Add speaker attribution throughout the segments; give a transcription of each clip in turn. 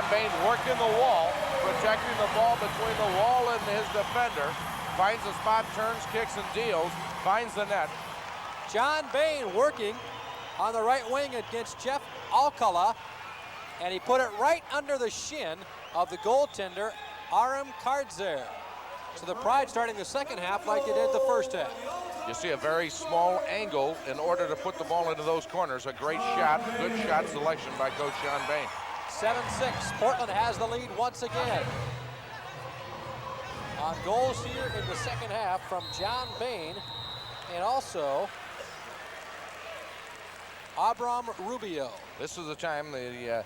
Speaker 1: John Bain working the wall, protecting the ball between the wall and his defender. Finds a spot, turns, kicks, and deals. Finds the net.
Speaker 2: John Bain working on the right wing against Jeff Alcala, and he put it right under the shin of the goaltender, Aram Kardzer. So the Pride starting the second half like they did the first half.
Speaker 1: You see a very small angle in order to put the ball into those corners. A great shot, good shot selection by Coach John Bain.
Speaker 2: 7-6, Portland has the lead once again. On goals here in the second half from John Bain and also Abram Rubio.
Speaker 1: This is the time the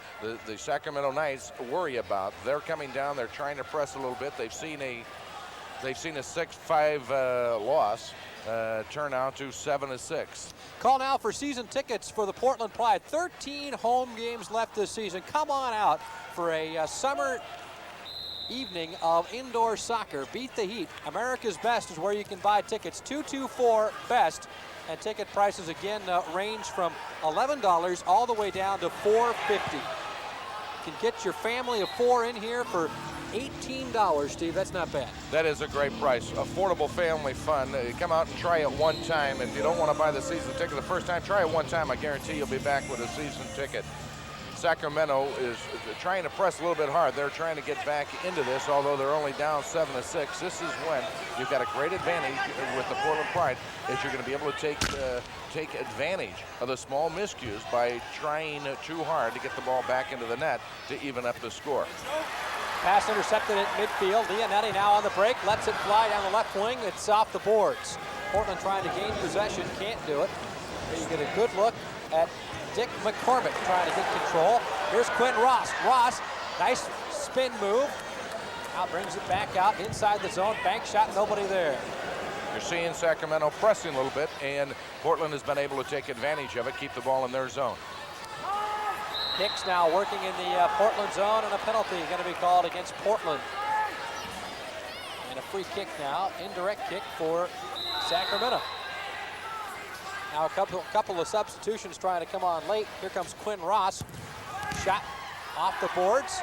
Speaker 1: Sacramento Knights worry about. They're coming down, they're trying to press a little bit. They've seen a 6-5 loss turn out to 7-6.
Speaker 2: Call now for season tickets for the Portland Pride. 13 home games left this season. Come on out for a summer evening of indoor soccer. Beat the heat. America's Best is where you can buy tickets. 224 best. And ticket prices again range from $11 all the way down to $4.50. You can get your family of 4 in here for $18, Steve. That's not bad.
Speaker 1: That is a great price. Affordable family fun. Come out and try it one time. If you don't want to buy the season ticket the first time, try it one time. I guarantee you'll be back with a season ticket. Sacramento is trying to press a little bit hard. They're trying to get back into this, although they're only down 7-6. This is when you've got a great advantage with the Portland Pride, is you're going to be able to take advantage of the small miscues by trying too hard to get the ball back into the net to even up the score.
Speaker 2: Pass intercepted at midfield. Leonetti now on the break, lets it fly down the left wing. It's off the boards. Portland trying to gain possession, can't do it. But you get a good look at Dick McCormick trying to get control. Here's Quinn Ross. Ross, nice spin move. Now brings it back out inside the zone. Bank shot, nobody there.
Speaker 1: You're seeing Sacramento pressing a little bit, and Portland has been able to take advantage of it, keep the ball in their zone.
Speaker 2: Hicks now working in the Portland zone, and a penalty going to be called against Portland. And a free kick now, indirect kick for Sacramento. Now a couple of substitutions trying to come on late. Here comes Quinn Ross. Shot off the boards.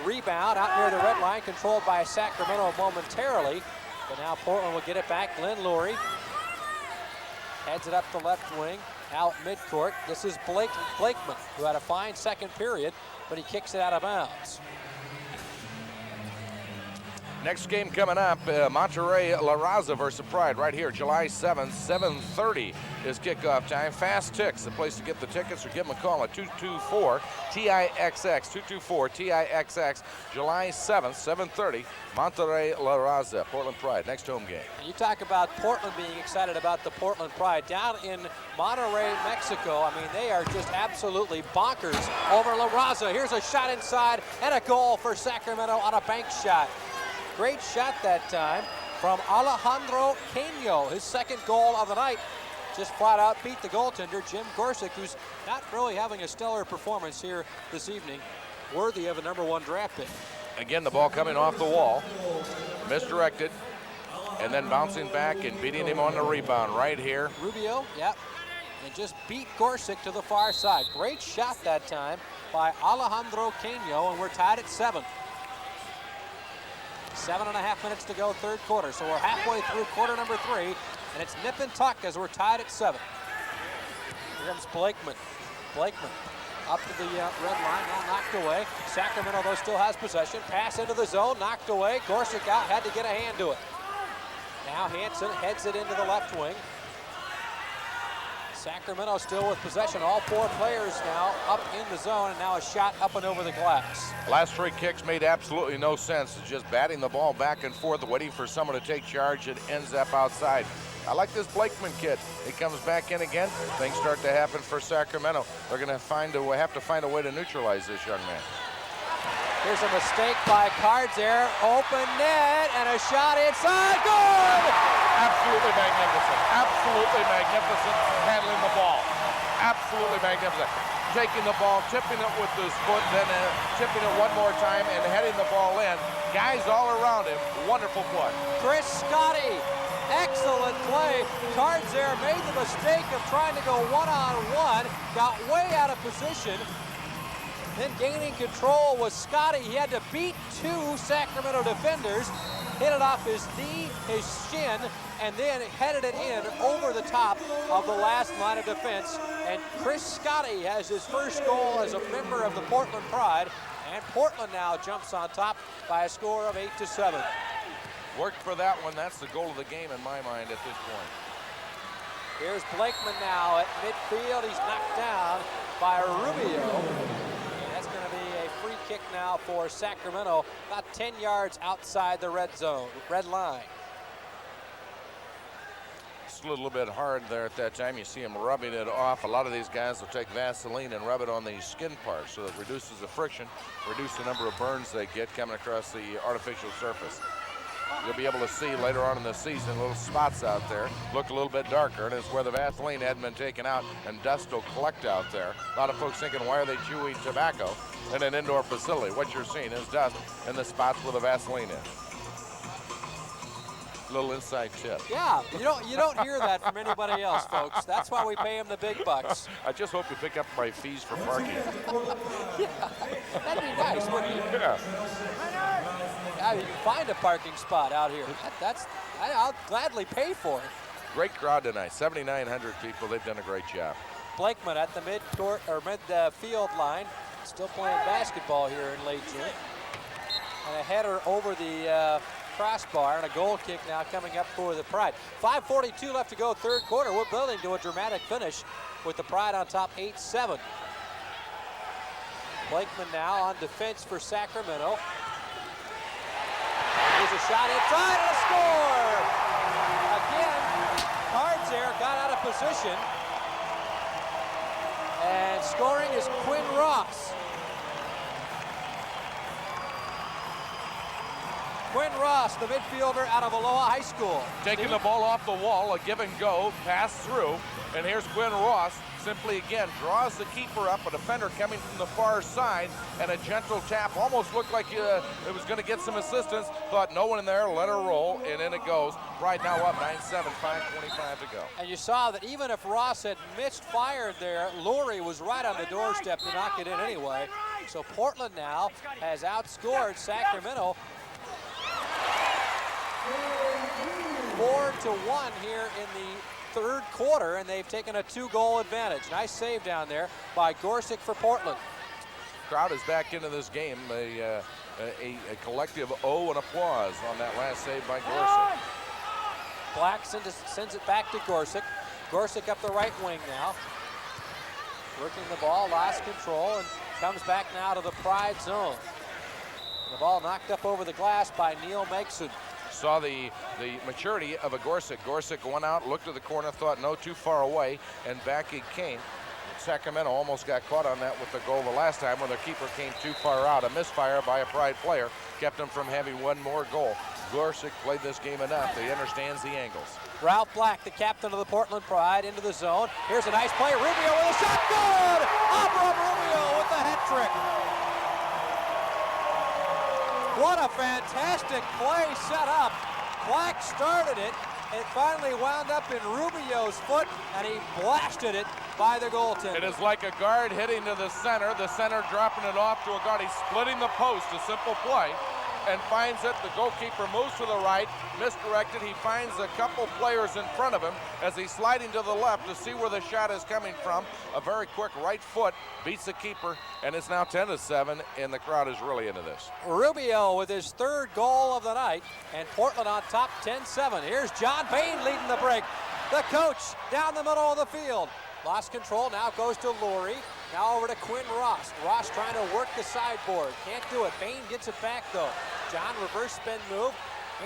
Speaker 2: Rebound out near the red line, controlled by Sacramento momentarily. But now Portland will get it back. Glenn Lurie heads it up the left wing. Now at midcourt, this is Blakeman, who had a fine second period, but he kicks it out of bounds.
Speaker 1: Next game coming up, Monterey La Raza versus Pride right here, July 7th, 7:30 is kickoff time. Fast Ticks, the place to get the tickets, or give them a call at 224-TIXX, 224-TIXX, July 7th, 7:30, Monterey La Raza, Portland Pride, next home game.
Speaker 2: You talk about Portland being excited about the Portland Pride. Down in Monterrey, Mexico, I mean, they are just absolutely bonkers over La Raza. Here's a shot inside and a goal for Sacramento on a bank shot. Great shot that time from Alejandro Caño, his second goal of the night. Just flat out beat the goaltender, Jim Gorsuch, who's not really having a stellar performance here this evening, worthy of a #1 draft pick.
Speaker 1: Again, the ball coming off the wall, misdirected, and then bouncing back and beating him on the rebound right here.
Speaker 2: Rubio, yep, and just beat Gorsuch to the far side. Great shot that time by Alejandro Caño, and we're tied at 7. 7.5 minutes to go, third quarter. So we're halfway through quarter number 3, and it's nip and tuck as we're tied at 7. Here comes Blakeman. Blakeman up to the red line, now knocked away. Sacramento, though, still has possession. Pass into the zone, knocked away. Gorsuch out, had to get a hand to it. Now Hansen heads it into the left wing. Sacramento still with possession. All 4 players now up in the zone, and now a shot up and over the glass.
Speaker 1: Last 3 kicks made absolutely no sense. It's just batting the ball back and forth, waiting for someone to take charge. It ends up outside. I like this Blakeman kid. He comes back in again. Things start to happen for Sacramento. They're going to have to find a way to neutralize this young man.
Speaker 2: Here's a mistake by Kardzer. Open net and a shot inside. Good!
Speaker 1: Absolutely magnificent. Absolutely magnificent handling the ball. Absolutely magnificent. Taking the ball, tipping it with his foot, then tipping it one more time and heading the ball in. Guys all around him. Wonderful play.
Speaker 2: Chris Scotty. Excellent play. Kardzer made the mistake of trying to go one-on-one. Got way out of position. Then gaining control was Scotty. He had to beat 2 Sacramento defenders, hit it off his knee, his shin, and then headed it in over the top of the last line of defense. And Chris Scotty has his first goal as a member of the Portland Pride, and Portland now jumps on top by a score of 8-7.
Speaker 1: Worked for that one. That's the goal of the game in my mind at this point.
Speaker 2: Here's Blakeman now at midfield. He's knocked down by Rubio. And that's going to be a free kick now for Sacramento, about 10 yards outside the red zone, red line.
Speaker 1: It's a little bit hard there at that time. You see him rubbing it off. A lot of these guys will take Vaseline and rub it on the skin part so it reduces the friction, reduce the number of burns they get coming across the artificial surface. You'll be able to see later on in the season little spots out there look a little bit darker, and it's where the Vaseline hadn't been taken out and dust will collect out there. A lot of folks thinking, why are they chewing tobacco in an indoor facility? What you're seeing is dust in the spots where the Vaseline is. Little inside tip.
Speaker 2: Yeah, you don't hear that from anybody else, folks. That's why we pay them the big bucks.
Speaker 1: I just hope you pick up my fees for parking.
Speaker 2: Yeah, that'd be nice, wouldn't it?
Speaker 1: Yeah.
Speaker 2: Yeah, you can find a parking spot out here. I'll gladly pay for it.
Speaker 1: Great crowd tonight, 7,900 people. They've done a great job.
Speaker 2: Blakeman at the mid-court or mid-field line, still playing basketball here in late June. And a header over the crossbar and a goal kick now coming up for the Pride. 5:42 left to go, third quarter. We're building to a dramatic finish with the Pride on top 8-7. Blakeman now on defense for Sacramento. Here's a shot inside and a score! Again, Cards there got out of position. And scoring is Quinn Ross. Quinn Ross, the midfielder out of Aloha High School.
Speaker 1: Taking the ball off the wall, a give and go, pass through, and here's Quinn Ross. Simply again draws the keeper up, a defender coming from the far side, and a gentle tap. Almost looked like it was going to get some assistance. Thought no one in there, let her roll, and in it goes. Right now up 9-7, 5:25 to go.
Speaker 2: And you saw that even if Ross had misfired there, Lurie was right on the doorstep to knock it in anyway. So Portland now has outscored Sacramento 4-1 here in the third quarter, and they've taken a 2-goal advantage. Nice save down there by Gorsuch for Portland.
Speaker 1: Crowd is back into this game. A collective O and applause on that last save by Gorsuch.
Speaker 2: Black sends it back to Gorsuch. Gorsuch up the right wing now. Working the ball, lost control, and comes back now to the Pride zone. The ball knocked up over the glass by Neil Megson.
Speaker 1: Saw the maturity of a Gorsuch. Gorsuch went out, looked at the corner, thought no, too far away, and back he came. Sacramento almost got caught on that with the goal the last time when their keeper came too far out. A misfire by a Pride player kept them from having one more goal. Gorsuch played this game enough. He understands the angles.
Speaker 2: Ralph Black, the captain of the Portland Pride, into the zone. Here's a nice play. Rubio with a shot. Good! Abram Rubio with the hat trick. What a fantastic play set up. Black started it. It finally wound up in Rubio's foot, and he blasted it by the goaltender.
Speaker 1: It is like a guard hitting to the center dropping it off to a guard. He's splitting the post, a simple play, and finds it. The goalkeeper moves to the right, misdirected. He finds a couple players in front of him as he's sliding to the left to see where the shot is coming from. A very quick right foot beats the keeper, and it's now 10-7, and the crowd is really into this.
Speaker 2: Rubio with his third goal of the night, and Portland on top 10-7. Here's John Bain leading the break. The coach down the middle of the field. Lost control, now goes to Lurie. Now over to Quinn Ross. Ross trying to work the sideboard. Can't do it. Bain gets it back though. John reverse spin move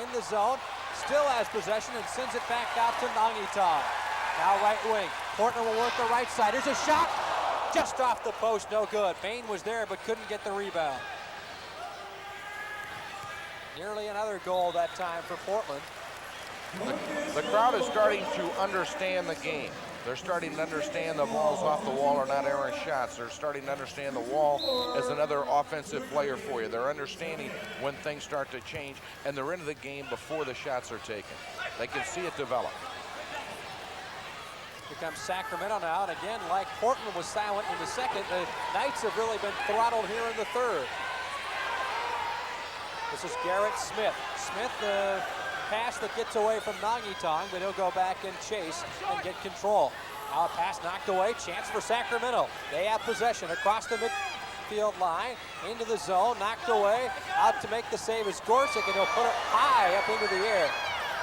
Speaker 2: in the zone. Still has possession and sends it back out to Nangitai. Now right wing. Portland will work the right side. Here's a shot. Just off the post, no good. Bain was there but couldn't get the rebound. Nearly another goal that time for Portland.
Speaker 1: The crowd is starting to understand the game. They're starting to understand the balls off the wall are not errant shots. They're starting to understand the wall as another offensive player for you. They're understanding when things start to change, and they're into the game before the shots are taken. They can see it develop.
Speaker 2: Here comes Sacramento now, and again, like Portland was silent in the second, the Knights have really been throttled here in the third. This is Garrett Smith. Smith, the pass that gets away from Nangitong, but he'll go back and chase and get control. Now a pass knocked away, chance for Sacramento. They have possession across the midfield line, into the zone, knocked away. Out to make the save is Gorsuch, and he'll put it high up into the air.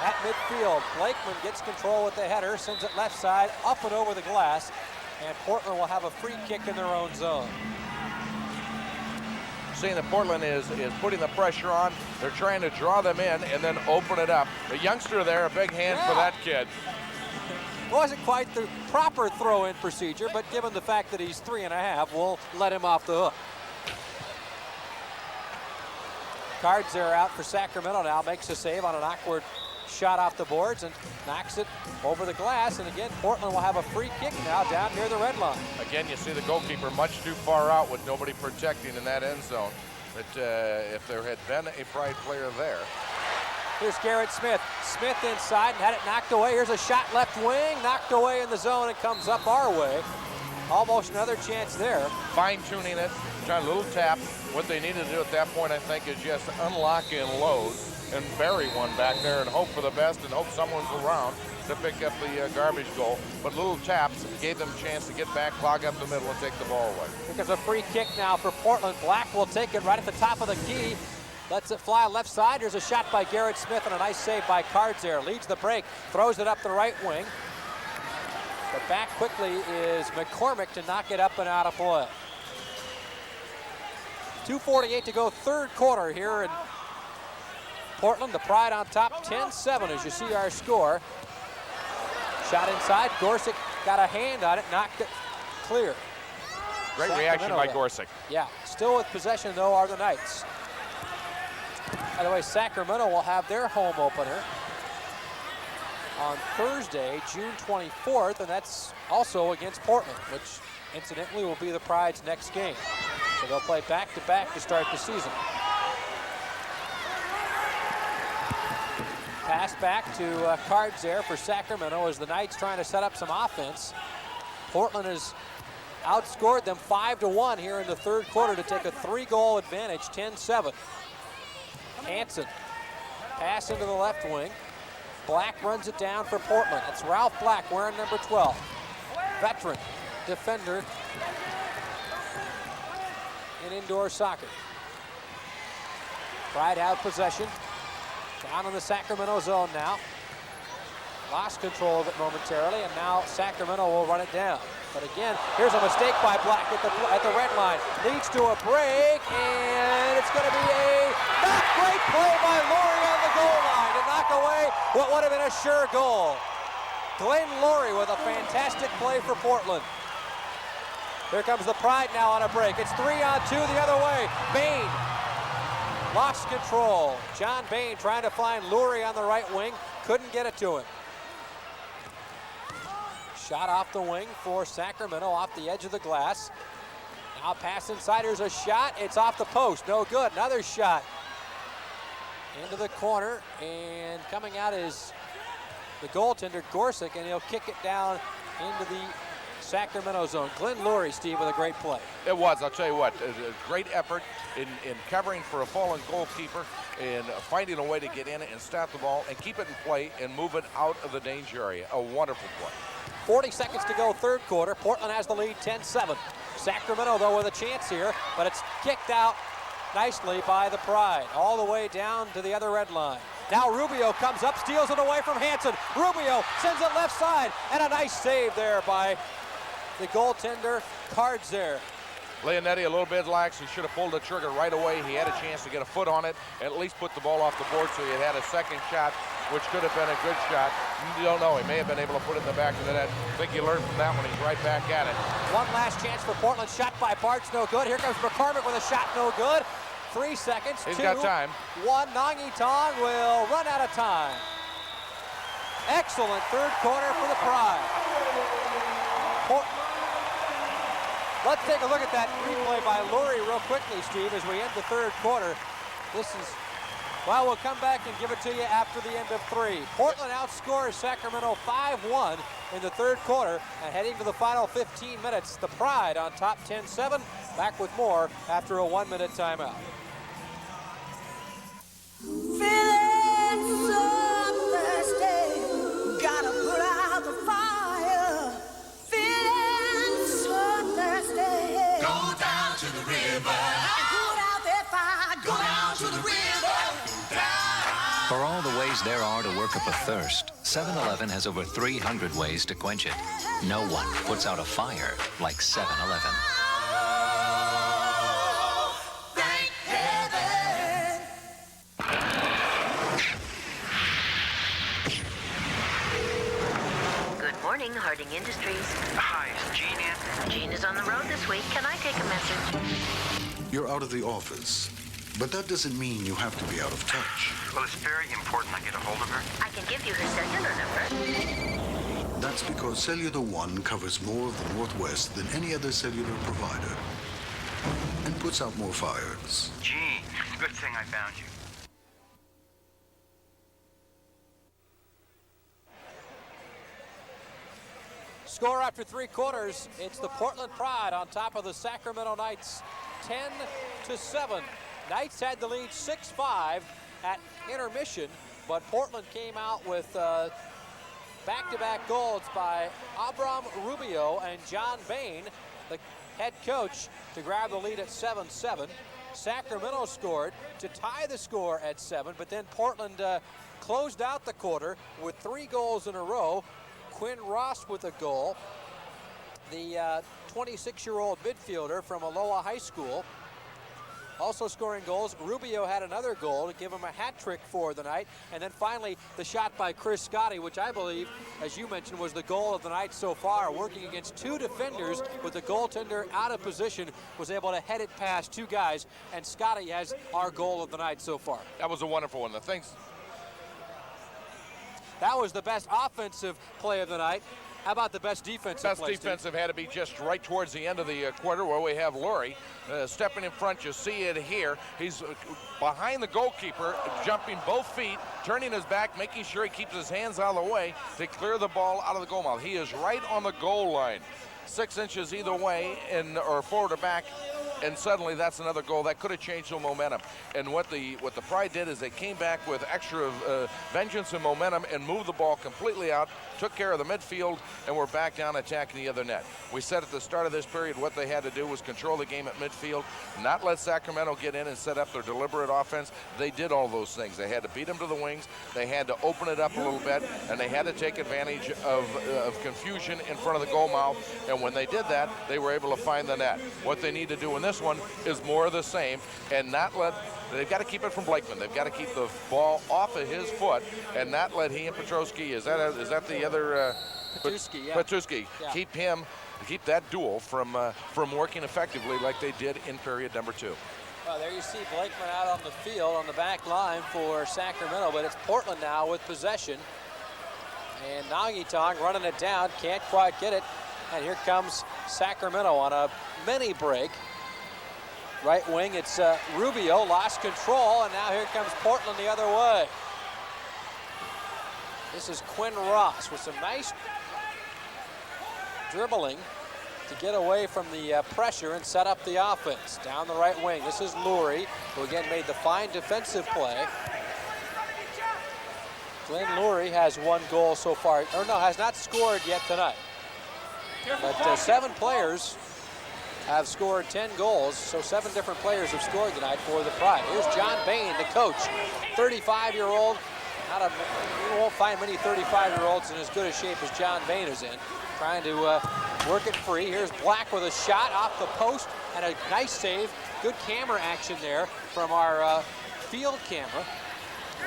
Speaker 2: At midfield, Blakeman gets control with the header, sends it left side, up and over the glass, and Portland will have a free kick in their own zone.
Speaker 1: Seeing that Portland is putting the pressure on, they're trying to draw them in and then open it up. The youngster there, a big hand for that kid.
Speaker 2: Wasn't quite the proper throw-in procedure, but given the fact that he's 3.5, we'll let him off the hook. Cards there out for Sacramento now, makes a save on an awkward shot off the boards and knocks it over the glass. And again, Portland will have a free kick now down near the red line.
Speaker 1: Again, you see the goalkeeper much too far out with nobody protecting in that end zone. But if there had been a Pride player there.
Speaker 2: Here's Garrett Smith. Smith inside and had it knocked away. Here's a shot left wing, knocked away in the zone. It comes up our way. Almost another chance there.
Speaker 1: Fine-tuning it, trying a little tap. What they need to do at that point, I think, is just unlock and load and bury one back there and hope for the best and hope someone's around to pick up the garbage goal. But little taps gave them a chance to get back, clog up the middle, and take the ball away.
Speaker 2: Because a free kick now for Portland. Black will take it right at the top of the key. Lets it fly left side. Here's a shot by Garrett Smith and a nice save by Cards there. Leads the break, throws it up the right wing. But back quickly is McCormick to knock it up and out of play. 2:48 to go, third quarter here in Portland. The Pride on top, 10-7 as you see our score. Shot inside, Gorsuch got a hand on it, knocked it clear.
Speaker 1: Great reaction by Gorsuch.
Speaker 2: Yeah, still with possession though are the Knights. By the way, Sacramento will have their home opener on Thursday, June 24th, and that's also against Portland, which incidentally will be the Pride's next game. So they'll play back-to-back to start the season. Pass back to Cards there for Sacramento as the Knights trying to set up some offense. Portland has outscored them 5-1 here in the third quarter to take a 3-goal advantage, 10-7. Hansen, pass into the left wing. Black runs it down for Portland. It's Ralph Black wearing number 12. Veteran defender in indoor soccer. Pride have possession. Down in the Sacramento zone now. Lost control of it momentarily, and now Sacramento will run it down. But again, here's a mistake by Black at the red line. Leads to a break, and it's going to be a not great play by Laurie on the goal line to knock away what would have been a sure goal. Glenn Laurie with a fantastic play for Portland. Here comes the Pride now on a break. It's 3-on-2 the other way. Bain lost control. John Bain trying to find Laurie on the right wing. Couldn't get it to him. Shot off the wing for Sacramento, off the edge of the glass. Now pass inside, here's a shot. It's off the post, no good. Another shot into the corner, and coming out is the goaltender, Gorsuch, and he'll kick it down into the Sacramento zone. Glenn Laurie, Steve, with a great play.
Speaker 1: It was, I'll tell you what, a great effort in covering for a fallen goalkeeper and finding a way to get in it and stop the ball and keep it in play and move it out of the danger area. A wonderful play.
Speaker 2: 40 seconds to go, third quarter. Portland has the lead, 10-7. Sacramento, though, with a chance here, but it's kicked out nicely by the Pride, all the way down to the other red line. Now Rubio comes up, steals it away from Hansen. Rubio sends it left side, and a nice save there by the goaltender, Cards there.
Speaker 1: Leonetti a little bit lax. He should have pulled the trigger right away. He had a chance to get a foot on it, at least put the ball off the board so he had a second shot, which could have been a good shot. You don't know. He may have been able to put it in the back of the net. I think he learned from that one. He's right back at it.
Speaker 2: One last chance for Portland. Shot by Bart's no good. Here comes McCormick with a shot no good. 3 seconds.
Speaker 1: He's got time.
Speaker 2: 1. Nangitong will run out of time. Excellent third quarter for the Pride. Let's take a look at that replay by Laurie real quickly, Steve, as we end the third quarter. This is Well, we'll come back and give it to you after the end of 3. Portland outscores Sacramento 5-1 in the third quarter, and heading to the final 15 minutes, the Pride on top 10-7. Back with more after a 1-minute timeout.
Speaker 3: Feeling so thirsty, gotta put out the fire. Feeling so thirsty.
Speaker 4: Go down to the river.
Speaker 3: Put out that fire. Go down to the river.
Speaker 5: For all the ways there are to work up a thirst, 7-Eleven has over 300 ways to quench it. No one puts out a fire like 7-Eleven.
Speaker 3: Thank heaven.
Speaker 6: Good morning, Harding Industries.
Speaker 7: Hi, is Gene in?
Speaker 6: Gene is on the road this week. Can I take a message?
Speaker 8: You're out of the office, but that doesn't mean you have to be out of touch.
Speaker 7: Well, it's very important I get a hold of her.
Speaker 6: I can give you her cellular number.
Speaker 8: That's because Cellular One covers more of the Northwest than any other cellular provider and puts out more fires.
Speaker 7: Gene, good thing I found you.
Speaker 2: Score after 3 quarters, it's the Portland Pride on top of the Sacramento Knights, 10-7. Knights had the lead 6-5 at intermission, but Portland came out with back-to-back goals by Abram Rubio and John Bain, the head coach, to grab the lead at 7-7. Sacramento scored to tie the score at 7, but then Portland closed out the quarter with 3 goals in a row. Quinn Ross with a goal, the 26-year-old midfielder from Aloha High School. Also scoring goals, Rubio had another goal to give him a hat trick for the night. And then finally, the shot by Chris Scotti, which I believe, as you mentioned, was the goal of the night so far. Working against 2 defenders with the goaltender out of position, was able to head it past 2 guys. And Scotti has our goal of the night so far.
Speaker 1: That was a wonderful one. The things.
Speaker 2: That was the best offensive play of the night. How about the best defensive play,
Speaker 1: Best defensive had to be just right towards the end of the quarter where we have Lurie stepping in front. You see it here. He's behind the goalkeeper, jumping both feet, turning his back, making sure he keeps his hands out of the way to clear the ball out of the goal mouth. He is right on the goal line. 6 inches either way, or forward or back, and suddenly that's another goal. That could have changed the momentum. And what the Pride did is they came back with extra vengeance and momentum and moved the ball completely out, took care of the midfield, and we're back down attacking the other net. We said at the start of this period what they had to do was control the game at midfield, not let Sacramento get in and set up their deliberate offense. They did all those things. They had to beat them to the wings, they had to open it up a little bit, and they had to take advantage of confusion in front of the goal mouth. And when they did that, they were able to find the net. What they need to do in this one is more of the same, and not let. They've got to keep it from Blakeman. They've got to keep the ball off of his foot and not let he and Petrosky, is that the other?
Speaker 2: Petrusky, yeah.
Speaker 1: Petrusky,
Speaker 2: Yeah.
Speaker 1: keep that duel from working effectively like they did in period number 2.
Speaker 2: Well, there you see Blakeman out on the field on the back line for Sacramento, but it's Portland now with possession. And Nagitong running it down, can't quite get it. And here comes Sacramento on a mini break. Right wing, it's Rubio, lost control, and now here comes Portland the other way. This is Quinn Ross with some nice dribbling to get away from the pressure and set up the offense. Down the right wing, this is Lurie, who again made the fine defensive play. Glenn Lurie has 1 goal so far, or no, has not scored yet tonight. But 7 players have scored 10 goals, so 7 different players have scored tonight for the Pride. Here's John Bain, the coach, 35-year-old. You won't find many 35-year-olds in as good a shape as John Bain is in. Trying to work it free. Here's Black with a shot off the post and a nice save. Good camera action there from our field camera.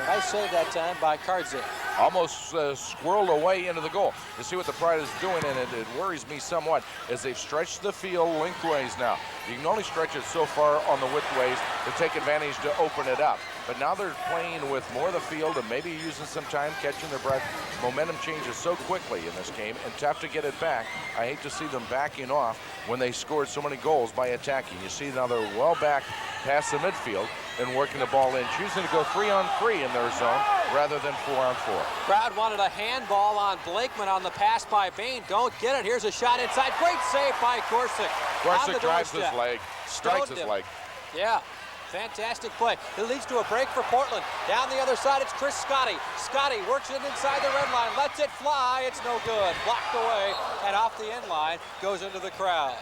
Speaker 2: A nice save that time by Cardze.
Speaker 1: Almost squirreled away into the goal. You see what the Pride is doing, and it worries me somewhat, as they've stretched the field lengthways now. You can only stretch it so far on the widthways to take advantage to open it up. But now they're playing with more of the field and maybe using some time, catching their breath. Momentum changes so quickly in this game and tough to get it back. I hate to see them backing off when they scored so many goals by attacking. You see now they're well back past the midfield and working the ball in, choosing to go 3-on-3 in their zone rather than 4-on-4.
Speaker 2: Crowd wanted a handball on Blakeman on the pass by Bain. Don't get it. Here's a shot inside. Great save by Gorsuch.
Speaker 1: Gorsuch drives his leg, strikes his leg.
Speaker 2: Yeah. Fantastic play. It leads to a break for Portland. Down the other side, it's Chris Scotty. Scotty works it inside the red line, lets it fly. It's no good. Blocked away and off the end line, goes into the crowd.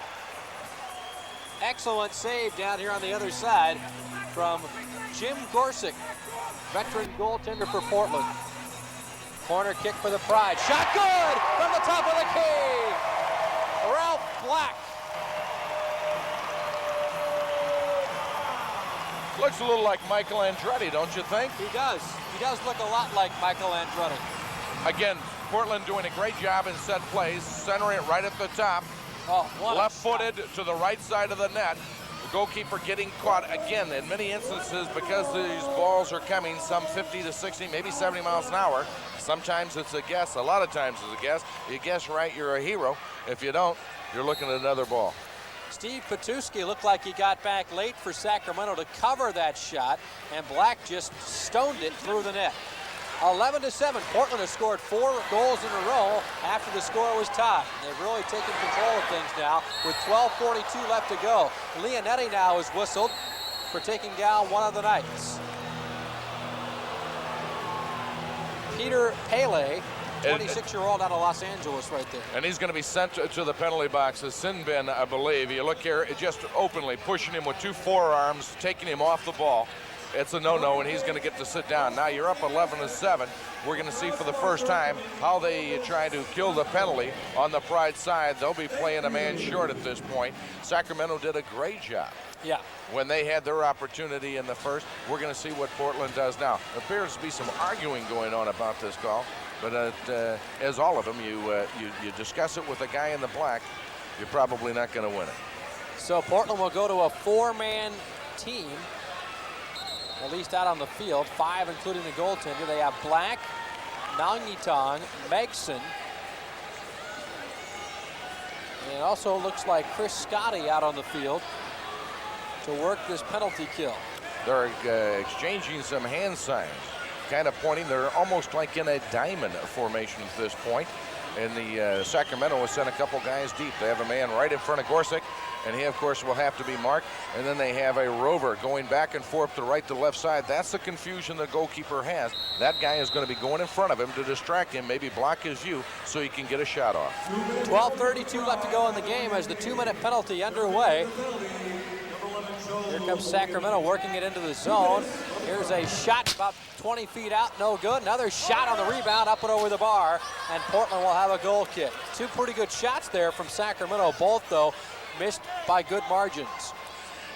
Speaker 2: Excellent save down here on the other side from Jim Gorsuch, veteran goaltender for Portland. Corner kick for the Pride. Shot good from the top of the key. Ralph Black.
Speaker 1: Looks a little like Michael Andretti, don't you think?
Speaker 2: He does. He does look a lot like Michael Andretti.
Speaker 1: Again, Portland doing a great job in set plays, centering it right at the top.
Speaker 2: Oh, what
Speaker 1: left-footed to the right side of the net. The goalkeeper getting caught again in many instances because these balls are coming some 50 to 60, maybe 70 miles an hour. Sometimes it's a guess. A lot of times it's a guess. You guess right, you're a hero. If you don't, you're looking at another ball.
Speaker 2: Steve Petuski looked like he got back late for Sacramento to cover that shot, and Black just stoned it through the net. 11-7. Portland has scored 4 goals in a row after the score was tied. They've really taken control of things now with 12:42 left to go. Leonetti now is whistled for taking down one of the Knights. Peter Pele, 26-year-old out of Los Angeles right there.
Speaker 1: And he's going to be sent to the penalty box, a sin bin, I believe. You look here, just openly pushing him with 2 forearms, taking him off the ball. It's a no-no, and he's going to get to sit down. Now you're up 11-7. We're going to see for the first time how they try to kill the penalty on the Pride side. They'll be playing a man short at this point. Sacramento did a great job.
Speaker 2: Yeah.
Speaker 1: When they had their opportunity in the first. We're going to see what Portland does now. There appears to be some arguing going on about this call, but as all of them, you discuss it with a guy in the black, you're probably not going to win it.
Speaker 2: So Portland will go to a 4-man team, at least out on the field, 5 including the goaltender. They have Black, Nangyitong, Megson, and it also looks like Chris Scotty out on the field to work this penalty kill.
Speaker 1: They're exchanging some hand signs, kind of pointing. They're almost like in a diamond formation at this point. And the Sacramento has sent a couple guys deep. They have a man right in front of Gorsuch, and he, of course, will have to be marked. And then they have a rover going back and forth to right to left side. That's the confusion the goalkeeper has. That guy is going to be going in front of him to distract him, maybe block his view so he can get a shot off.
Speaker 2: 12:32 left to go in the game as the 2-minute penalty underway. Here comes Sacramento working it into the zone. Here's a shot about 20 feet out, no good. Another shot on the rebound, up and over the bar, and Portland will have a goal kick. 2 pretty good shots there from Sacramento, both, though, missed by good margins.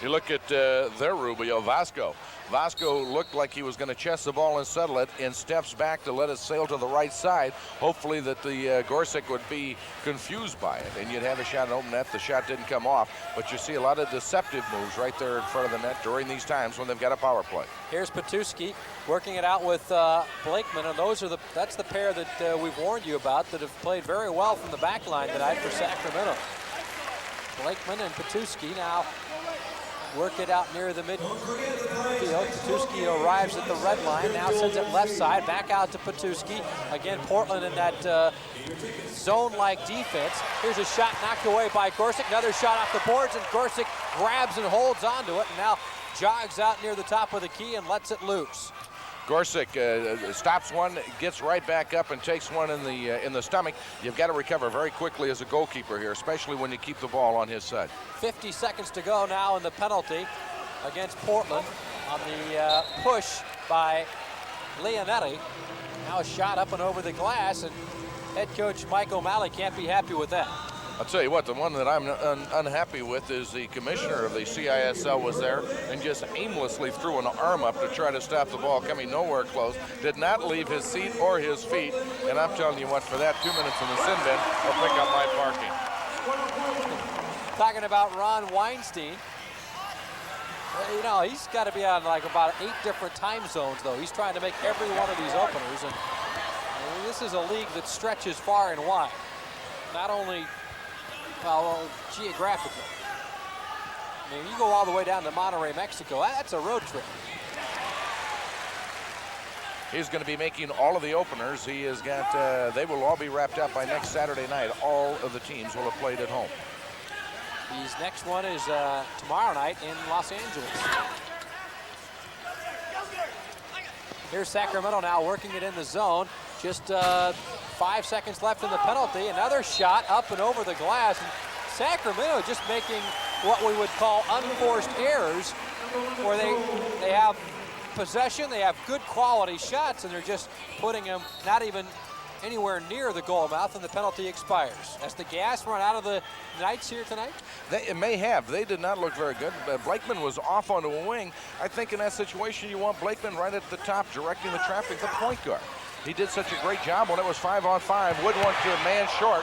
Speaker 1: You look at their Rubio, Vasco. Vasco looked like he was going to chest the ball and settle it, and steps back to let it sail to the right side. Hopefully that the Gorsuch would be confused by it, and you'd have a shot in open net. The shot didn't come off, but you see a lot of deceptive moves right there in front of the net during these times when they've got a power play.
Speaker 2: Here's Petuski working it out with Blakeman, and that's the pair that we've warned you about that have played very well from the back line tonight for Sacramento. Blakeman and Petuski now work it out near the midfield. Petuski arrives at the red line, now sends it left side, back out to Petuski. Again, Portland in that zone-like defense. Here's a shot knocked away by Gorsuch. Another shot off the boards, and Gorsuch grabs and holds onto it, and now jogs out near the top of the key and lets it loose.
Speaker 1: Gorsuch stops one, gets right back up and takes one in the stomach. You've got to recover very quickly as a goalkeeper here, especially when you keep the ball on his side.
Speaker 2: 50 seconds to go now in the penalty against Portland on the push by Leonetti. Now a shot up and over the glass, and head coach Mike O'Malley can't be happy with that.
Speaker 1: I'll tell you what, the one that I'm unhappy with is the commissioner of the CISL was there and just aimlessly threw an arm up to try to stop the ball coming nowhere close. Did not leave his seat or his feet. And I'm telling you what, for that 2 minutes in the sin bin, I'll pick up my parking.
Speaker 2: Talking about Ron Weinstein. You know, he's got to be on like about 8 different time zones, though. He's trying to make every one of these openers. And this is a league that stretches far and wide. Not only well, geographically. I mean, you go all the way down to Monterrey, Mexico. That's a road trip.
Speaker 1: He's going to be making all of the openers. He has got, they will all be wrapped up by next Saturday night. All of the teams will have played at home.
Speaker 2: His next one is tomorrow night in Los Angeles. Here's Sacramento now working it in the zone. Just 5 seconds left in the penalty. Another shot up and over the glass. And Sacramento just making what we would call unforced errors, where they have possession, they have good quality shots, and they're just putting them not even anywhere near the goal mouth, and the penalty expires. Has the gas run out of the Knights here tonight?
Speaker 1: It may have. They did not look very good. Blakeman was off onto a wing. I think in that situation, you want Blakeman right at the top, directing the traffic, the point guard. He did such a great job when it was 5-on-5. Wood went to a man short.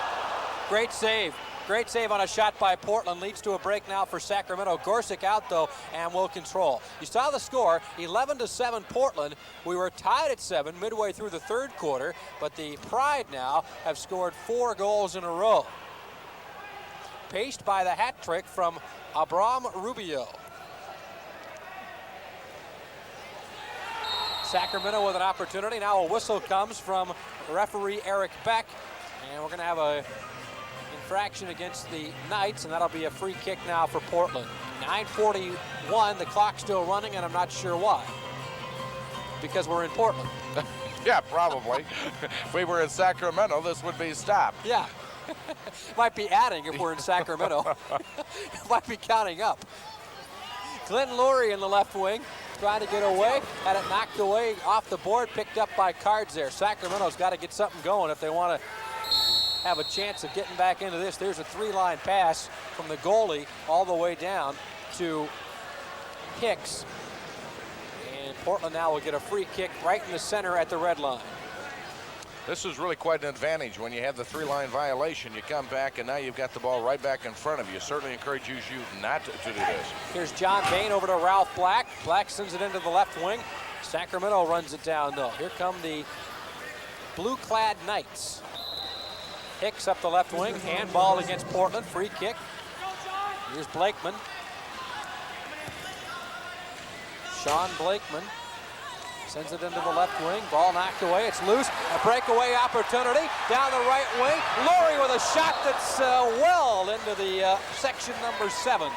Speaker 2: Great save. Great save on a shot by Portland. Leads to a break now for Sacramento. Gorsuch out, though, and will control. You saw the score, 11-7 Portland. We were tied at 7 midway through the third quarter, but the Pride now have scored 4 goals in a row. Paced by the hat trick from Abram Rubio. Sacramento with an opportunity. Now a whistle comes from referee Eric Beck, and we're going to have a infraction against the Knights, and that'll be a free kick now for Portland. 9:41, the clock's still running, and I'm not sure why. Because we're in Portland.
Speaker 1: Yeah, probably. If we were in Sacramento, this would be stopped.
Speaker 2: Yeah. Might be adding if we're in Sacramento. Might be counting up. Glenn Lurie in the left wing, trying to get away. Had it knocked away off the board, picked up by Cards there. Sacramento's got to get something going if they want to have a chance of getting back into this. There's a 3-line pass from the goalie all the way down to Hicks. And Portland now will get a free kick right in the center at the red line.
Speaker 1: This is really quite an advantage. When you have the 3-line violation, you come back, and now you've got the ball right back in front of you. Certainly encourage you not to do this.
Speaker 2: Here's John Bain over to Ralph Black. Black sends it into the left wing. Sacramento runs it down, though. Here come the blue-clad Knights. Hicks up the left wing, handball against Portland, free kick. Here's Blakeman. Sean Blakeman sends it into the left wing, ball knocked away, it's loose. A breakaway opportunity down the right wing. Lurie with a shot that's well into the section number 7.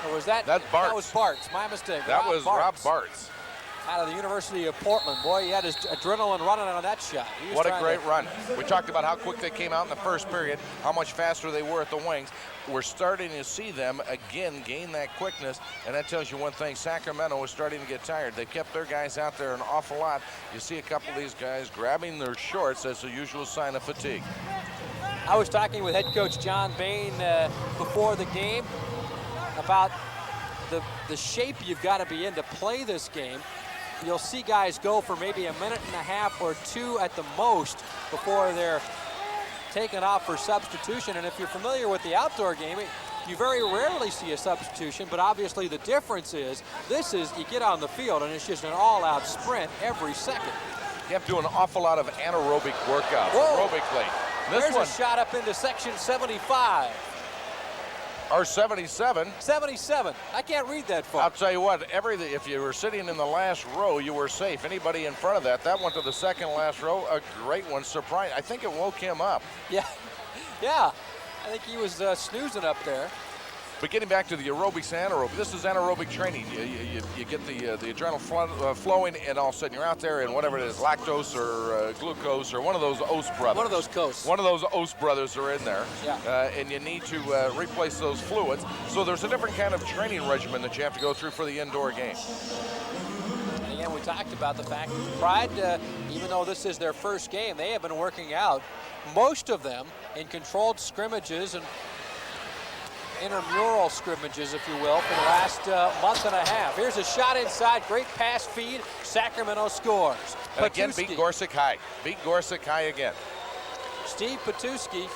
Speaker 2: Or was that?
Speaker 1: That's Bartz.
Speaker 2: That was Bartz, my mistake.
Speaker 1: That was Rob Bartz.
Speaker 2: Out of the University of Portland. Boy, he had his adrenaline running on that shot.
Speaker 1: What a great run. We talked about how quick they came out in the first period, how much faster they were at the wings. We're starting to see them again gain that quickness, and that tells you one thing. Sacramento is starting to get tired. They kept their guys out there an awful lot. You see a couple of these guys grabbing their shorts as the usual sign of fatigue.
Speaker 2: I was talking with head coach John Bain before the game about the shape you've got to be in to play this game. You'll see guys go for maybe a minute and a half or 2 at the most before they're taken off for substitution. And if you're familiar with the outdoor game, you very rarely see a substitution, but obviously the difference is, this is, you get on the field and it's just an all-out sprint every second.
Speaker 1: You have to do an awful lot of anaerobic workouts aerobically.
Speaker 2: There's a shot up into section 75.
Speaker 1: Or 77.
Speaker 2: 77. I can't read that far.
Speaker 1: I'll tell you what, if you were sitting in the last row, you were safe. Anybody in front of that went to the second last row. A great one. Surprise. I think it woke him up.
Speaker 2: Yeah. Yeah. I think he was snoozing up there.
Speaker 1: But getting back to the aerobics and anaerobic, this is anaerobic training. You get the adrenaline flowing, and all of a sudden you're out there, and whatever it is, lactose or glucose or one of those OS brothers.
Speaker 2: One of those coasts.
Speaker 1: One of those OS brothers are in there.
Speaker 2: Yeah.
Speaker 1: And you need to replace those fluids. So there's a different kind of training regimen that you have to go through for the indoor game.
Speaker 2: And again, we talked about the fact that Pride, even though this is their first game, they have been working out, most of them, in controlled scrimmages and intramural scrimmages, if you will, for the last month and a half. Here's a shot inside, great pass feed, Sacramento scores.
Speaker 1: And again, beat Gorsuch High. Beat Gorsuch High again.
Speaker 2: Steve Patuski,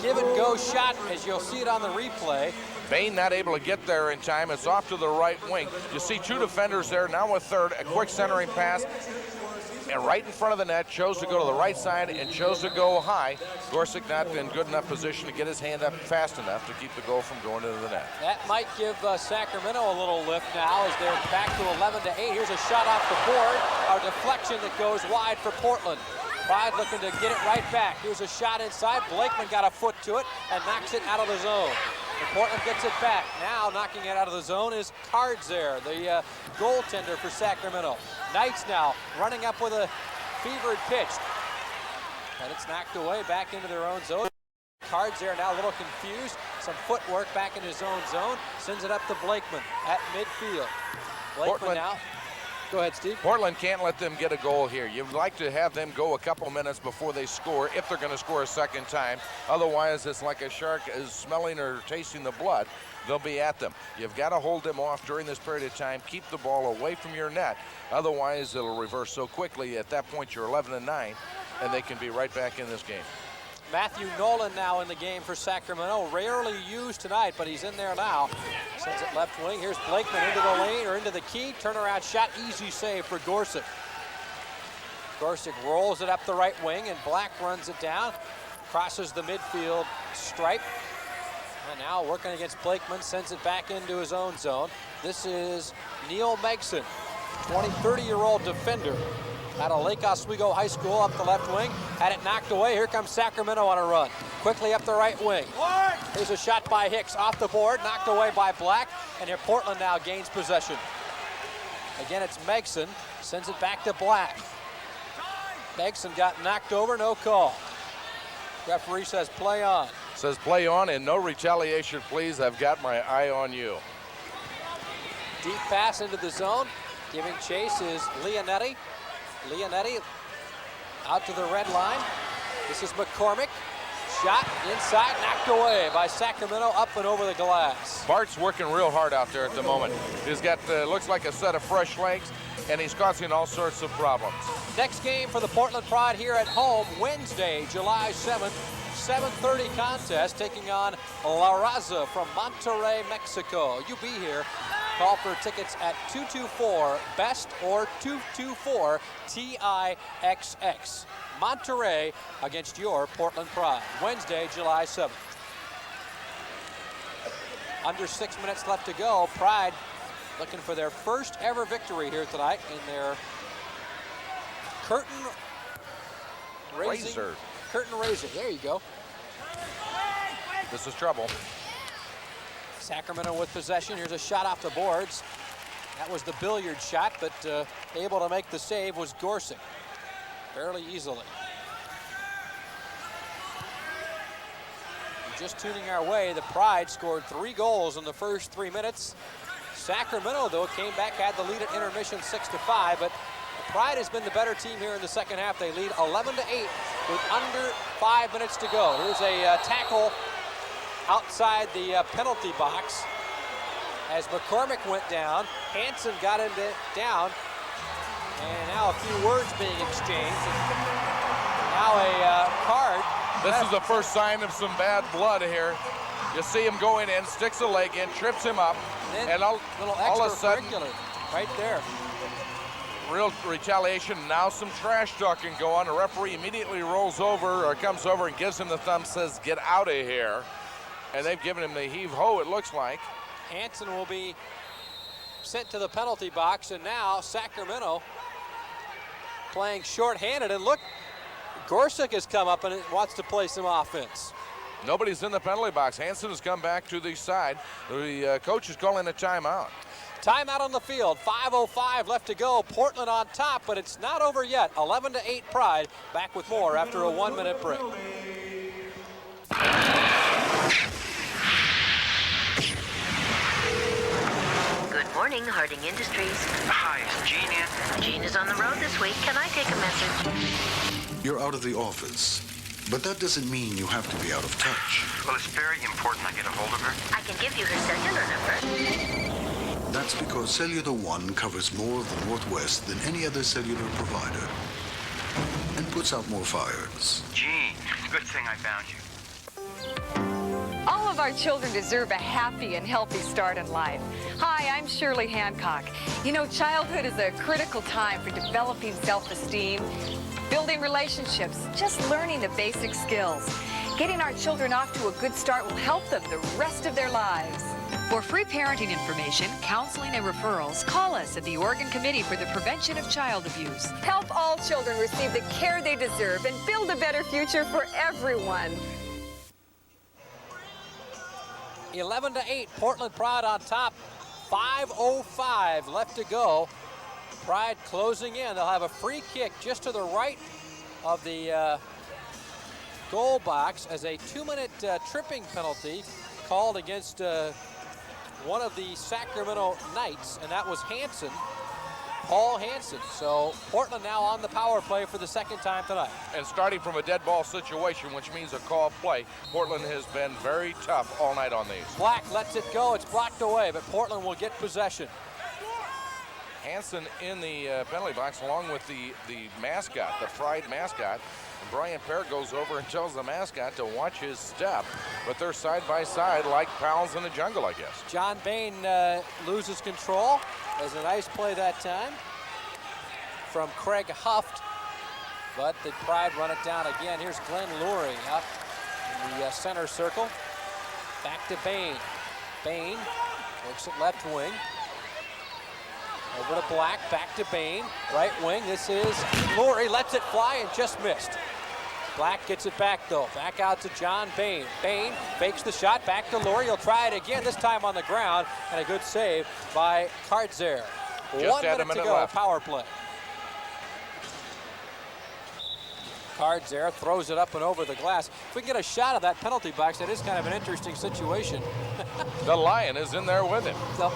Speaker 2: give and go shot, as you'll see it on the replay.
Speaker 1: Bain not able to get there in time. It's off to the right wing. You see 2 defenders there, now a third, a quick centering pass. and right in front of the net, chose to go to the right side and chose to go high. Gorsuch not in good enough position to get his hand up fast enough to keep the goal from going into the net.
Speaker 2: That might give Sacramento a little lift now as they're back to 11-8. Here's a shot off the board, a deflection that goes wide for Portland. Pride looking to get it right back. Here's a shot inside. Blakeman got a foot to it and knocks it out of the zone. And Portland gets it back. Now knocking it out of the zone is Cards there, the goaltender for Sacramento. Knights now running up with a fevered pitch. And it's knocked away back into their own zone. Cards there now a little confused. Some footwork back in his own zone. Sends it up to Blakeman at midfield. Blakeman
Speaker 1: Portland
Speaker 2: now. Go ahead, Steve.
Speaker 1: Portland can't let them get a goal here. You'd like to have them go a couple minutes before they score, if they're going to score a second time. Otherwise, it's like a shark is smelling or tasting the blood. They'll be at them. You've got to hold them off during this period of time. Keep the ball away from your net. Otherwise, it'll reverse so quickly. At that point, you're 11-9, and they can be right back in this game.
Speaker 2: Matthew Nolan now in the game for Sacramento. Rarely used tonight, but he's in there now. Sends it left wing. Here's Blakeman into the lane or into the key. Turnaround shot, easy save for Gorsuch. Gorsuch rolls it up the right wing, and Black runs it down. Crosses the midfield stripe. And now working against Blakeman, sends it back into his own zone. This is Neil Megson, 30-year-old defender out of Lake Oswego High School up the left wing. Had it knocked away. Here comes Sacramento on a run. Quickly up the right wing. Here's a shot by Hicks off the board, knocked away by Black, and here Portland now gains possession. Again, it's Megson, sends it back to Black. Megson got knocked over, no call. Referee says play on.
Speaker 1: Says play on and no retaliation, please. I've got my eye on you.
Speaker 2: Deep pass into the zone. Giving chase is Leonetti. Leonetti out to the red line. This is McCormick. Shot inside, knocked away by Sacramento up and over the glass.
Speaker 1: Bart's working real hard out there at the moment. He's got, looks like a set of fresh legs, and he's causing all sorts of problems.
Speaker 2: Next game for the Portland Pride here at home, Wednesday, July 7th, 7:30 contest, taking on La Raza from Monterrey, Mexico. You be here. Call for tickets at 224-BEST or 224-TIXX. Monterrey against your Portland Pride, Wednesday, July 7th. Under 6 minutes left to go. Pride looking for their first ever victory here tonight in their curtain
Speaker 1: Razor.
Speaker 2: Curtain raiser. There you go.
Speaker 1: This is trouble.
Speaker 2: Sacramento with possession. Here's a shot off the boards. That was the billiard shot, but able to make the save was Gorsuch. Fairly easily. Just tuning our way, the Pride scored 3 goals in the first 3 minutes. Sacramento, though, came back, had the lead at intermission 6-5, but the Pride has been the better team here in the second half. They lead 11-8 with under 5 minutes to go. Here's a tackle outside the penalty box as McCormick went down. Hansen got him down, and now a few words being exchanged. Now a card.
Speaker 1: This is the first sign of some bad blood here. You see him going in, sticks a leg in, trips him up, and all of a sudden,
Speaker 2: right there.
Speaker 1: Real retaliation. Now some trash talking go on. The referee immediately rolls over or comes over and gives him the thumb, says, "Get out of here." And they've given him the heave-ho, it looks like.
Speaker 2: Hansen will be sent to the penalty box, and now Sacramento playing shorthanded. And look, Gorsuch has come up and wants to play some offense.
Speaker 1: Nobody's in the penalty box. Hansen has come back to the side. The coach is calling a timeout.
Speaker 2: Timeout on the field. 5:05 left to go. Portland on top, but it's not over yet. 11-8 Pride. Back with more after a 1-minute break.
Speaker 6: Good morning, Harding Industries.
Speaker 7: Hi, is Gene in?
Speaker 6: Gene is on the road this week. Can I take a message?
Speaker 8: You're out of the office, but that doesn't mean you have to be out of touch.
Speaker 7: Well, it's very important I get a hold of her.
Speaker 6: I can give you her cellular number.
Speaker 8: That's because Cellular One covers more of the Northwest than any other cellular provider and puts out more fires.
Speaker 7: Gene, good thing I found you.
Speaker 9: All of our children deserve a happy and healthy start in life. Hi, I'm Shirley Hancock. You know, childhood is a critical time for developing self-esteem, building relationships, just learning the basic skills. Getting our children off to a good start will help them the rest of their lives. For free parenting information, counseling, and referrals, call us at the Oregon Committee for the Prevention of Child Abuse. Help all children receive the care they deserve and build a better future for everyone.
Speaker 2: 11-8, Portland Pride on top. 5:05 left to go. Pride closing in. They'll have a free kick just to the right of the goal box as a 2-minute tripping penalty called against one of the Sacramento Knights, and that was Hansen, Paul Hansen. So Portland now on the power play for the second time tonight.
Speaker 1: And starting from a dead ball situation, which means a called play, Portland has been very tough all night on these.
Speaker 2: Black lets it go. It's blocked away, but Portland will get possession.
Speaker 1: Hansen in the penalty box along with the mascot, the Pride mascot. And Brian Pear goes over and tells the mascot to watch his step, but they're side by side like pals in the jungle, I guess.
Speaker 2: John Bain loses control. There's a nice play that time from Craig Huft, but the Pride run it down again. Here's Glenn Lurie out in the center circle. Back to Bain. Bain works at left wing. Over to Black, back to Bain, right wing. This is Lurie, lets it fly and just missed. Black gets it back though, back out to John Bain. Bain fakes the shot, back to Lurie. He'll try it again, this time on the ground, and a good save by Kartzer. 1 minute to go,
Speaker 1: left.
Speaker 2: Power play. Kartzer throws it up and over the glass. If we can get a shot of that penalty box, that is kind of an interesting situation.
Speaker 1: The Lion is in there with him.
Speaker 2: The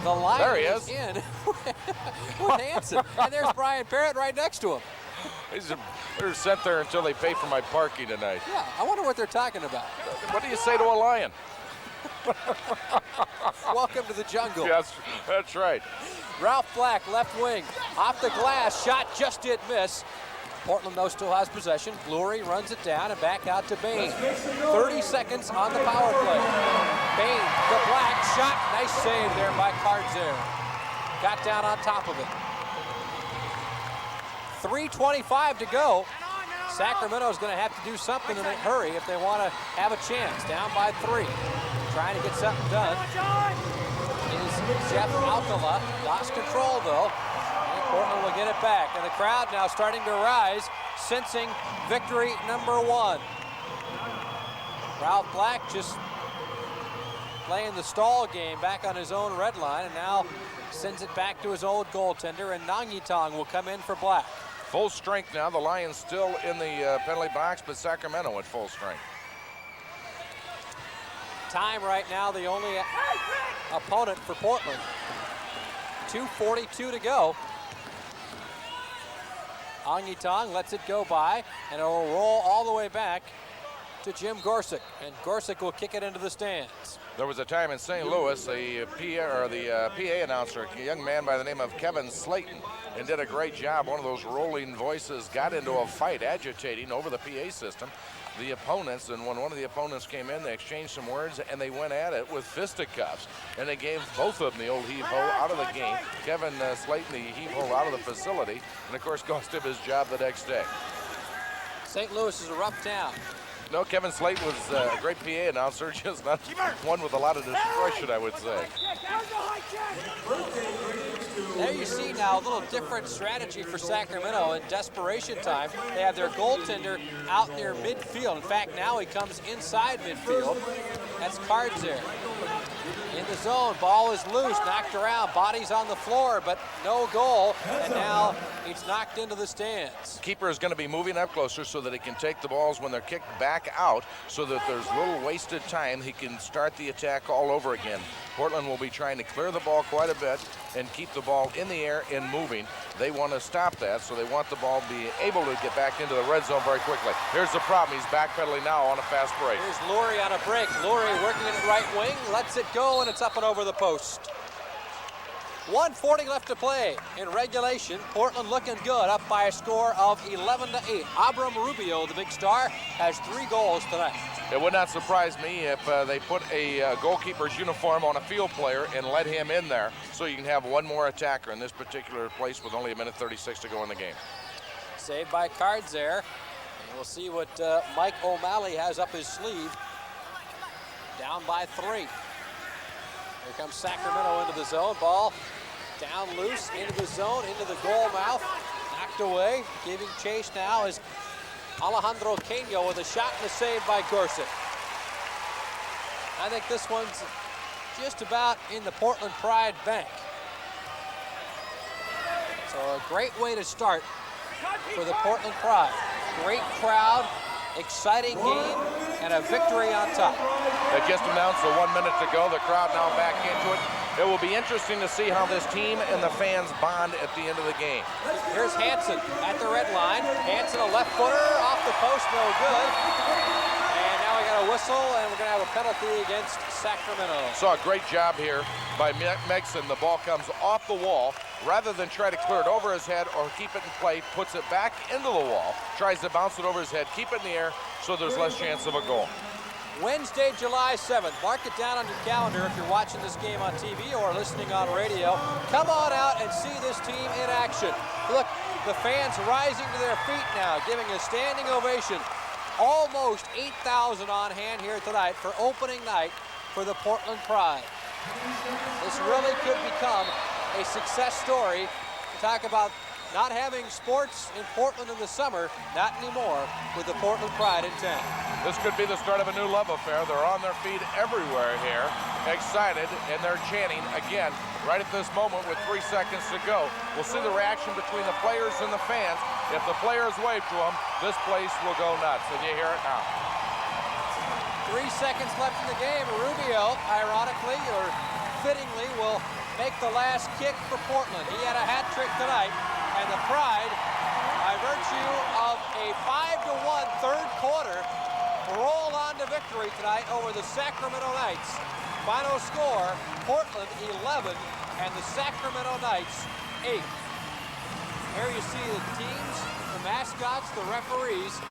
Speaker 2: Lion
Speaker 1: there he
Speaker 2: is in with Hansen. And there's Brian Parrott right next to him.
Speaker 1: They're sent there until they pay for my parking tonight.
Speaker 2: Yeah, I wonder what they're talking about.
Speaker 1: What do you say to a lion?
Speaker 2: Welcome to the jungle.
Speaker 1: Yes, that's right.
Speaker 2: Ralph Black, left wing, off the glass, shot just did miss. Portland, though, still has possession. Lurie runs it down and back out to Bain. 30 seconds on the power play. Bain, the Black, shot. Nice save there by Kartzer. Got down on top of it. 3:25 to go. Sacramento's going to have to do something in a hurry if they want to have a chance. Down by 3. Trying to get something done is Jeff Alcala. Lost control, though. Portland will get it back, and the crowd now starting to rise, sensing victory number 1. Ralph Black just playing the stall game back on his own red line, and now sends it back to his old goaltender, and Nangitong will come in for Black.
Speaker 1: Full strength now. The Lions still in the penalty box, but Sacramento at full strength.
Speaker 2: Time right now, the only opponent for Portland. 2:42 to go. Nangitong lets it go by, and it will roll all the way back to Jim Gorsuch, and Gorsuch will kick it into the stands.
Speaker 1: There was a time in St. Louis, the PA announcer, a young man by the name of Kevin Slayton, and did a great job. One of those rolling voices got into a fight, agitating over the PA system the opponents, and when one of the opponents came in, they exchanged some words, and they went at it with fisticuffs, and they gave both of them the old heave-ho out of the game. Kevin Slayton, the heave-ho out of the facility, and of course cost him his job the next day.
Speaker 2: St. Louis is a rough town.
Speaker 1: No, Kevin Slayton was a great PA announcer, just not one with a lot of discretion, I would say.
Speaker 2: There you see now a little different strategy for Sacramento in desperation time. They have their goaltender out near midfield. In fact, now he comes inside midfield. That's Kartzer. In the zone, ball is loose, knocked around, body's on the floor, but no goal, and now it's knocked into the stands.
Speaker 1: Keeper is going to be moving up closer so that he can take the balls when they're kicked back out, so that there's little wasted time. He can start the attack all over again. Portland will be trying to clear the ball quite a bit and keep the ball in the air and moving. They want to stop that, so they want the ball to be able to get back into the red zone very quickly. Here's the problem. He's backpedaling now on a fast break.
Speaker 2: Here's Lurie on a break. Lurie working at right wing, lets it go, and it's up and over the post. 1:40 left to play in regulation. Portland looking good, up by a score of 11-8. Abram Rubio, the big star, has 3 goals tonight.
Speaker 1: It would not surprise me if they put a goalkeeper's uniform on a field player and let him in there so you can have one more attacker in this particular place with only a minute 36 to go in the game.
Speaker 2: Saved by cards there. And we'll see what Mike O'Malley has up his sleeve. Down by 3. Here comes Sacramento into the zone. Ball down loose into the zone, into the goal mouth. Knocked away. Giving chase now is Alejandro Queno with a shot and a save by Gorsuch. I think this one's just about in the Portland Pride bank. So a great way to start for the Portland Pride. Great crowd, exciting game, and a victory on top.
Speaker 1: They just announced 1 minute to go. The crowd now back into it. It will be interesting to see how this team and the fans bond at the end of the game.
Speaker 2: Here's Hansen at the red line. Hansen, a left footer, off the post, no good. And now we got a whistle, and we're gonna have a penalty against Sacramento.
Speaker 1: Saw a great job here by Megson. The ball comes off the wall. Rather than try to clear it over his head or keep it in play, puts it back into the wall, tries to bounce it over his head, keep it in the air, so there's less chance of a goal.
Speaker 2: Wednesday, July 7th. Mark it down on your calendar if you're watching this game on TV or listening on radio. Come on out and see this team in action. Look, the fans rising to their feet now, giving a standing ovation. Almost 8,000 on hand here tonight for opening night for the Portland Pride. This really could become a success story. Talk about not having sports in Portland in the summer, not anymore with the Portland Pride in town.
Speaker 1: This could be the start of a new love affair. They're on their feet everywhere here, excited, and they're chanting again right at this moment with 3 seconds to go. We'll see the reaction between the players and the fans. If the players wave to them, this place will go nuts, and you hear it now.
Speaker 2: 3 seconds left in the game. Rubio, ironically or fittingly, will make the last kick for Portland. He had a hat trick tonight, and the Pride, by virtue of a 5-1 third quarter, roll on to victory tonight over the Sacramento Knights. Final score, Portland 11 and the Sacramento Knights 8. Here you see the teams, the mascots, the referees.